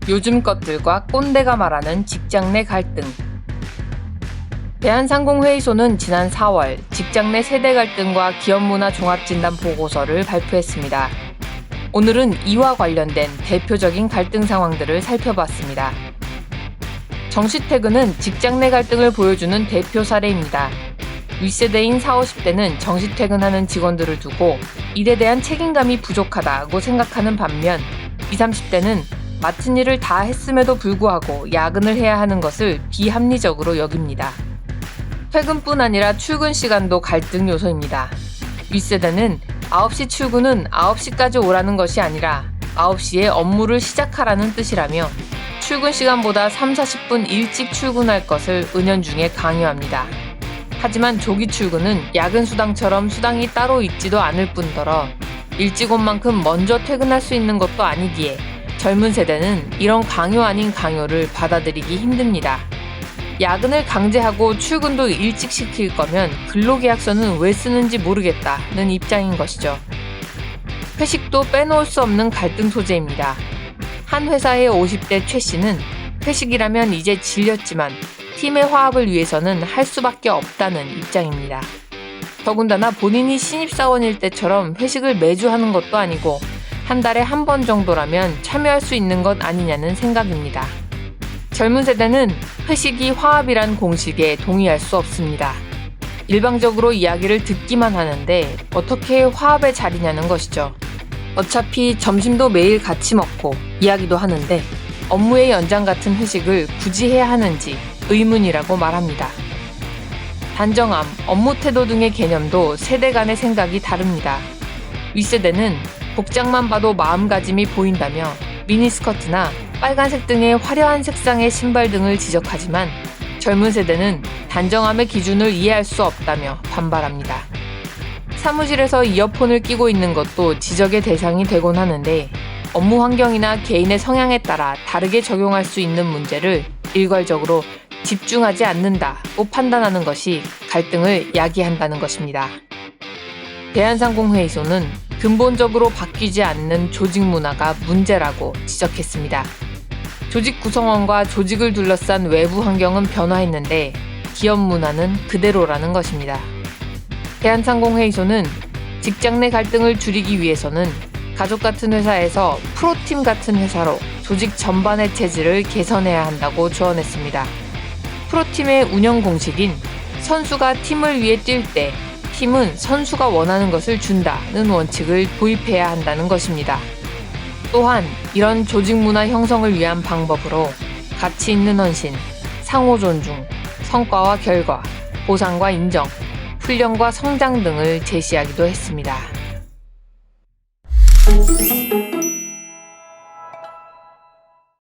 요즘 것들과 꼰대가 말하는 직장 내 갈등. 대한상공회의소는 지난 4월 직장 내 세대 갈등과 기업 문화 종합진단 보고서를 발표했습니다. 오늘은 이와 관련된 대표적인 갈등 상황들을 살펴봤습니다. 정시퇴근은 직장 내 갈등을 보여주는 대표 사례입니다. 윗세대인 40, 50대는 정시퇴근하는 직원들을 두고 일에 대한 책임감이 부족하다고 생각하는 반면 20, 30대는 맡은 일을 다 했음에도 불구하고 야근을 해야 하는 것을 비합리적으로 여깁니다. 퇴근뿐 아니라 출근 시간도 갈등 요소입니다. 윗세대는 9시 출근은 9시까지 오라는 것이 아니라 9시에 업무를 시작하라는 뜻이라며 출근 시간보다 3, 40분 일찍 출근할 것을 은연중에 강요합니다. 하지만 조기 출근은 야근 수당처럼 수당이 따로 있지도 않을 뿐더러 일찍 온 만큼 먼저 퇴근할 수 있는 것도 아니기에 젊은 세대는 이런 강요 아닌 강요를 받아들이기 힘듭니다. 야근을 강제하고 출근도 일찍 시킬 거면 근로계약서는 왜 쓰는지 모르겠다는 입장인 것이죠. 회식도 빼놓을 수 없는 갈등 소재입니다. 한 회사의 50대 최 씨는 회식이라면 이제 질렸지만 팀의 화합을 위해서는 할 수밖에 없다는 입장입니다. 더군다나 본인이 신입사원일 때처럼 회식을 매주 하는 것도 아니고 한 달에 한 번 정도라면 참여할 수 있는 것 아니냐는 생각입니다. 젊은 세대는 회식이 화합이란 공식에 동의할 수 없습니다. 일방적으로 이야기를 듣기만 하는데 어떻게 화합의 자리냐는 것이죠. 어차피 점심도 매일 같이 먹고 이야기도 하는데 업무의 연장 같은 회식을 굳이 해야 하는지 의문이라고 말합니다. 단정함, 업무 태도 등의 개념도 세대 간의 생각이 다릅니다. 윗세대는 복장만 봐도 마음가짐이 보인다며 미니스커트나 빨간색 등의 화려한 색상의 신발 등을 지적하지만 젊은 세대는 단정함의 기준을 이해할 수 없다며 반발합니다. 사무실에서 이어폰을 끼고 있는 것도 지적의 대상이 되곤 하는데 업무 환경이나 개인의 성향에 따라 다르게 적용할 수 있는 문제를 일괄적으로 집중하지 않는다고 판단하는 것이 갈등을 야기한다는 것입니다. 대한상공회의소는 근본적으로 바뀌지 않는 조직 문화가 문제라고 지적했습니다. 조직 구성원과 조직을 둘러싼 외부 환경은 변화했는데 기업 문화는 그대로라는 것입니다. 대한상공회의소는 직장 내 갈등을 줄이기 위해서는 가족 같은 회사에서 프로팀 같은 회사로 조직 전반의 체질을 개선해야 한다고 조언했습니다. 프로팀의 운영 공식인 선수가 팀을 위해 뛸 때 팀은 선수가 원하는 것을 준다는 원칙을 도입해야 한다는 것입니다. 또한 이런 조직 문화 형성을 위한 방법으로 가치 있는 헌신, 상호 존중, 성과와 결과, 보상과 인정, 훈련과 성장 등을 제시하기도 했습니다.